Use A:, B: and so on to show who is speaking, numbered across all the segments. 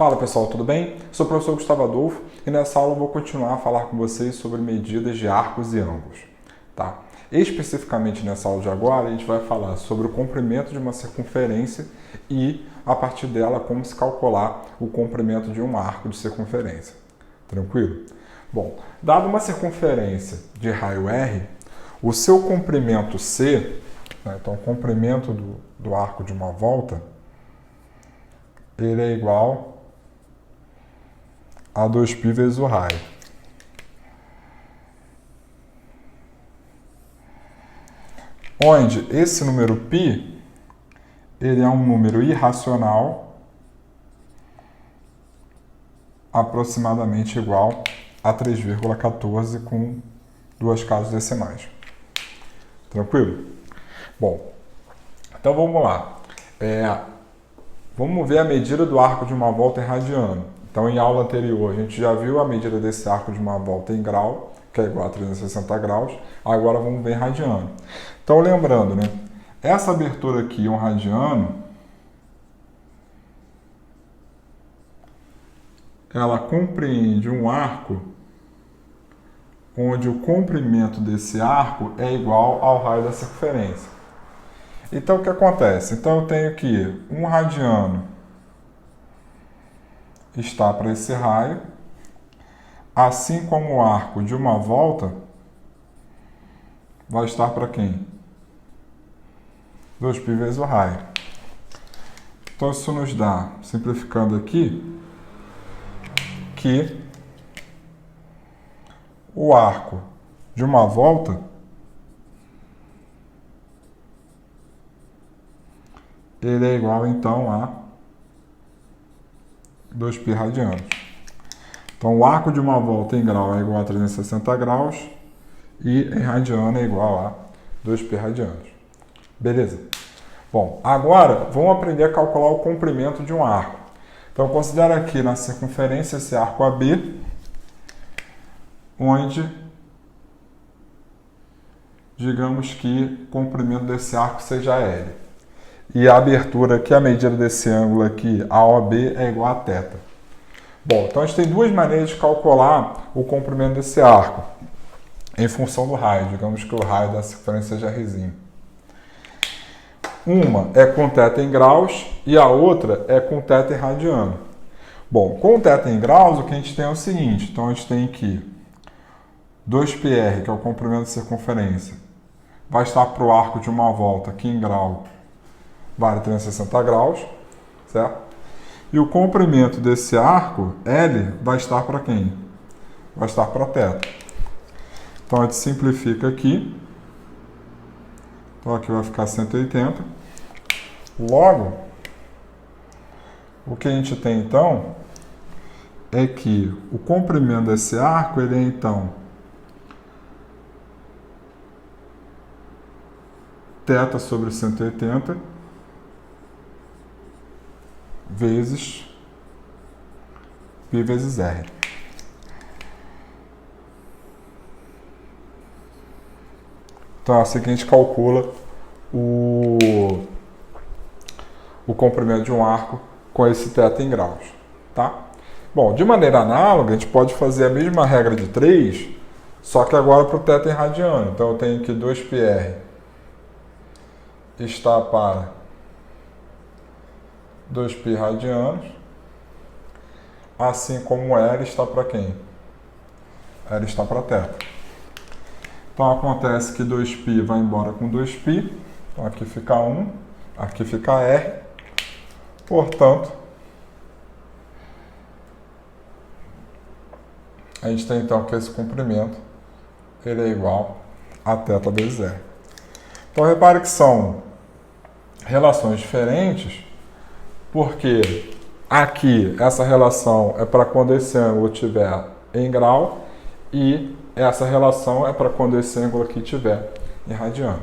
A: Fala pessoal, tudo bem? Sou o professor Gustavo Adolfo e nessa aula eu vou continuar a falar com vocês sobre medidas de arcos e ângulos. Tá? Especificamente nessa aula de agora a gente vai falar sobre o comprimento de uma circunferência e a partir dela como se calcular o comprimento de um arco de circunferência. Tranquilo? Bom, dado uma circunferência de raio R, o seu comprimento C, né, então o comprimento do arco de uma volta, ele é igual a 2π vezes o raio. Onde esse número π, ele é um número irracional aproximadamente igual a 3,14 com duas casas decimais. Tranquilo? Bom, então vamos lá. Vamos ver a medida do arco de uma volta em radiano. Então, em aula anterior, a gente já viu a medida desse arco de uma volta em grau, que é igual a 360 graus. Agora vamos ver em radiano. Então, lembrando, né? Essa abertura aqui, um radiano, ela compreende um arco onde o comprimento desse arco é igual ao raio da circunferência. Então, o que acontece? Então, eu tenho que um radiano está para esse raio, assim como o arco de uma volta vai estar para quem? 2π vezes o raio. Então, isso nos dá, simplificando aqui, que o arco de uma volta ele é igual, então, a 2π radianos. Então, o arco de uma volta em grau é igual a 360 graus e em radiano é igual a 2π radianos. Beleza? Bom, agora vamos aprender a calcular o comprimento de um arco. Então, considera aqui na circunferência esse arco AB, onde digamos que o comprimento desse arco seja L. E a abertura aqui, a medida desse ângulo aqui, AOB, é igual a θ. Bom, então a gente tem duas maneiras de calcular o comprimento desse arco, em função do raio. Digamos que o raio da circunferência seja Rzinho. Uma é com θ em graus e a outra é com θ em radiano. Bom, com θ em graus, o que a gente tem é o seguinte. Então a gente tem aqui 2πr, que é o comprimento da circunferência, vai estar para o arco de uma volta, aqui em grau, vale 360 graus, certo? E o comprimento desse arco, L, vai estar para quem? Vai estar para θ. Então, a gente simplifica aqui. Então, aqui vai ficar 180. Logo, o que a gente tem, então, é que o comprimento desse arco, ele é, então, θ sobre 180, vezes π vezes R. Então, é assim que a gente calcula o comprimento de um arco com esse θ em graus. Tá? Bom, de maneira análoga, a gente pode fazer a mesma regra de 3, só que agora para o θ em radiano. Então, eu tenho que 2πr está para 2π radianos, assim como L está para quem? L está para θ. Então, acontece que 2π vai embora com 2π, então aqui fica 1, aqui fica R, portanto, a gente tem então que esse comprimento ele é igual a θ vezes R. Então, repare que são relações diferentes, porque aqui essa relação é para quando esse ângulo estiver em grau e essa relação é para quando esse ângulo aqui estiver em radiano.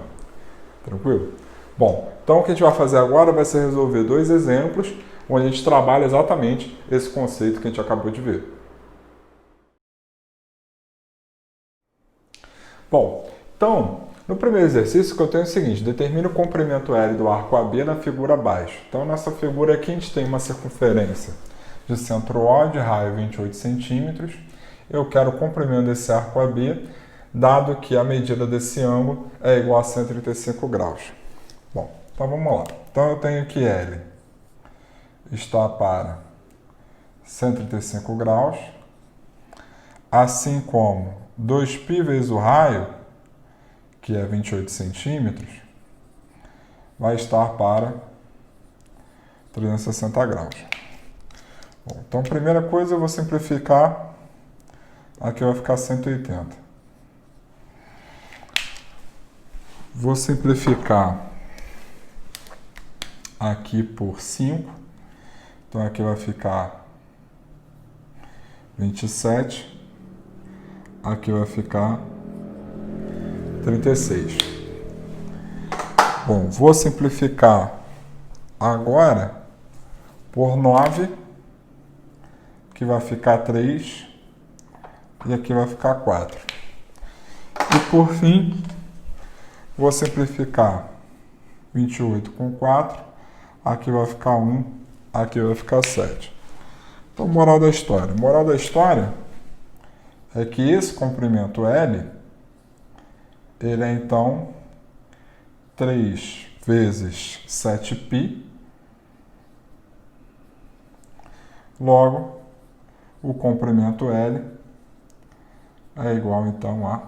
A: Tranquilo? Bom, então o que a gente vai fazer agora vai ser resolver dois exemplos onde a gente trabalha exatamente esse conceito que a gente acabou de ver. Bom, então, no primeiro exercício que eu tenho é o seguinte: determine o comprimento L do arco AB na figura abaixo. Então, nessa figura aqui a gente tem uma circunferência de centro O, de raio 28 centímetros. Eu quero o comprimento desse arco AB, dado que a medida desse ângulo é igual a 135 graus. Bom, então vamos lá. Então eu tenho que L está para 135 graus, assim como 2π vezes o raio, que é 28 centímetros, vai estar para 360 graus. Bom, então, primeira coisa, eu vou simplificar. Aqui vai ficar 180. Vou simplificar aqui por 5. Então, aqui vai ficar 27. Aqui vai ficar 36. Bom, vou simplificar agora por 9, que vai ficar 3, e aqui vai ficar 4. E por fim, vou simplificar 28 com 4, aqui vai ficar 1, aqui vai ficar 7. Então, moral da história. Moral da história é que esse comprimento L, ele é então 3 vezes 7π, logo, o comprimento L é igual então a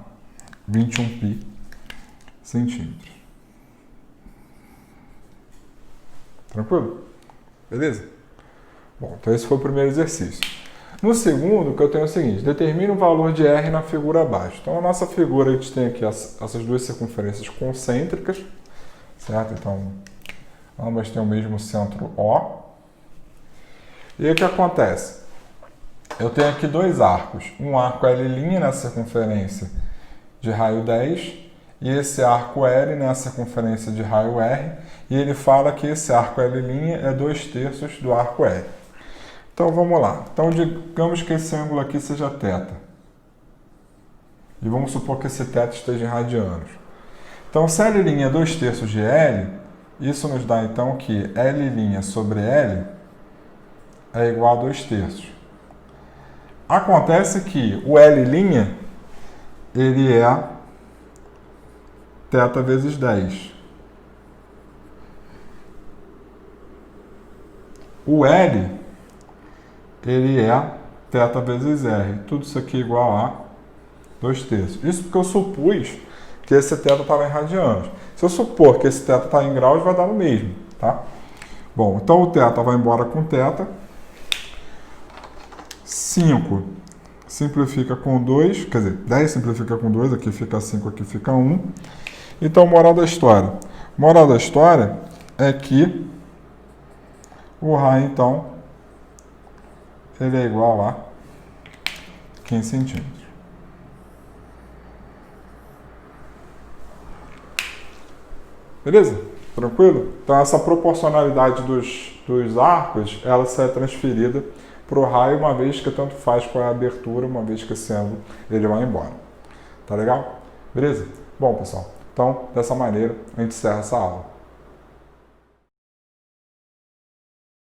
A: 21π centímetros. Tranquilo? Beleza? Bom, então esse foi o primeiro exercício. No segundo, o que eu tenho é o seguinte: determine o valor de R na figura abaixo. Então, a nossa figura, a gente tem aqui essas duas circunferências concêntricas, certo? Então, ambas têm o mesmo centro O. E o que acontece? Eu tenho aqui dois arcos. Um arco L' nessa circunferência de raio 10 e esse arco L nessa circunferência de raio R. E ele fala que esse arco L' é 2/3 do arco L. Então, vamos lá. Então, digamos que esse ângulo aqui seja θ. E vamos supor que esse θ esteja em radianos. Então, se L' é 2/3 de L, isso nos dá, então, que L' sobre L é igual a 2/3. Acontece que o L', ele é θ vezes 10. O L, ele é θ vezes R. Tudo isso aqui é igual a 2/3. Isso porque eu supus que esse θ estava em radianos. Se eu supor que esse θ está em graus, vai dar o mesmo, tá? Bom, então o θ vai embora com θ. 5 simplifica com 2, quer dizer, 10 simplifica com 2, aqui fica 5, aqui fica 1. Então, moral da história. Moral da história é que o raio, então, ele é igual a 15 centímetros. Beleza? Tranquilo? Então, essa proporcionalidade dos arcos, ela será transferida para o raio, uma vez que tanto faz com a abertura, uma vez que esse ângulo ele vai embora. Tá legal? Beleza? Bom, pessoal, então, dessa maneira, a gente encerra essa aula.